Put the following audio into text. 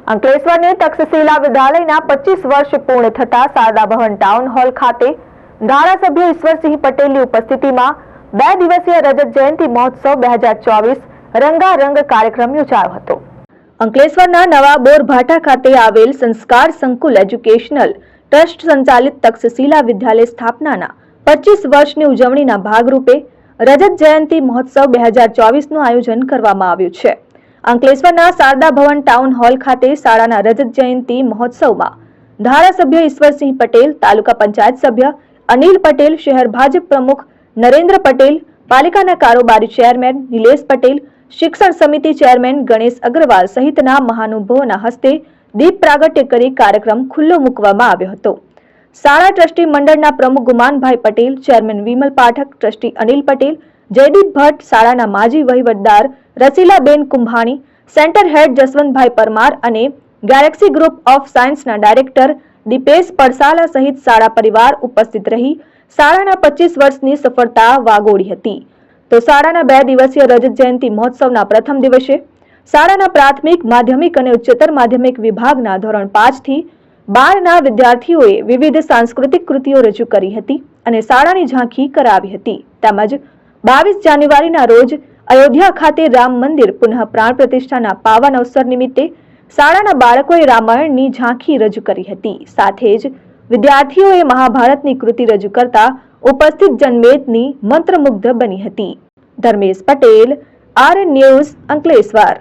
અંકલેશ્વરની તક્ષશિલા વિદ્યાલયના 25 વર્ષ પૂર્ણ થતા શારદા ભવન ટાઉન હોલ ખાતે ધારાસભ્ય ઈશ્વરસિંહ પટેલની ઉપસ્થિતિમાં 2 દિવસીય રજત જયંતિ મહોત્સવ 2024 રંગારંગ કાર્યક્રમ યોજાયો હતો। અંકલેશ્વરના નવા બોરભાઠા ખાતે આવેલ સંસ્કાર સંકુલ એજ્યુકેશનલ ટ્રસ્ટ સંચાલિત તક્ષશિલા વિદ્યાલય સ્થાપનાના 25 વર્ષની ઉજવણીના ભાગરૂપે રજત જયંતિ મહોત્સવ 2024નું આયોજન કરવામાં આવ્યું છે। અંકલેશ્વરના શારદા ભવન ટાઉન હોલ ખાતે શાળાના રજત જયંતિ મહોત્સવમાં ધારાસભ્ય ઈશ્વરસિંહ પટેલ, તાલુકા પંચાયત સભ્ય અનિલ પટેલ, શહેર ભાજપ પ્રમુખ નરેન્દ્ર પટેલ, પાલિકાના કારોબારી ચેરમેન નિલેશ પટેલ, શિક્ષણ સમિતિ ચેરમેન ગણેશ અગ્રવાલ સહિતના મહાનુભાવોના હસ્તે દીપ પ્રાગટ્ય કરી કાર્યક્રમ ખુલ્લો મૂકવામાં આવ્યો હતો। શાળા ટ્રસ્ટી મંડળના પ્રમુખ ગુમાનભાઈ પટેલ, ચેરમેન વિમલ પાઠક, ટ્રસ્ટી અનિલ પટેલ, જયદીપ ભટ્ટ, શાળાના માજી વહીવટદાર રસીલાબેન કુંભાણી, સેન્ટર હેડ જસવંતભાઈ પરમાર અને ગેલેક્સી ગ્રુપ ઓફ સાયન્સના ડાયરેક્ટર દીપેશ પડસાલા સહિત શાળા પરિવાર ઉપસ્થિત રહી શાળાના 25 વર્ષની સફળતા વાગોળી હતી। તો શાળાના 2 દિવસીય રજત જયંતિ મહોત્સવના પ્રથમ દિવસે શાળાના પ્રાથમિક, માધ્યમિક અને ઉચ્ચતર માધ્યમિક વિભાગના ધોરણ 5 થી 12ના વિદ્યાર્થીઓએ વિવિધ સાંસ્કૃતિક કૃતિઓ રજૂ કરી હતી અને શાળાની ઝાંખી કરાવી હતી। તેમજ 22 જાન્યુઆરીના રોજ અયોધ્યા ખાતે રામ મંદિર પુનઃ પ્રાણ પ્રતિષ્ઠાના પાવન અવસર નિમિત્તે શાળાના બાળકોએ રામાયણની ઝાંખી રજૂ કરી હતી। સાથે જ વિદ્યાર્થીઓએ મહાભારતની કૃતિ રજૂ કરતા ઉપસ્થિત જનમેદની મંત્રમુગ્ધ બની હતી। Dharmesh Patel, RN news, Ankleshwar.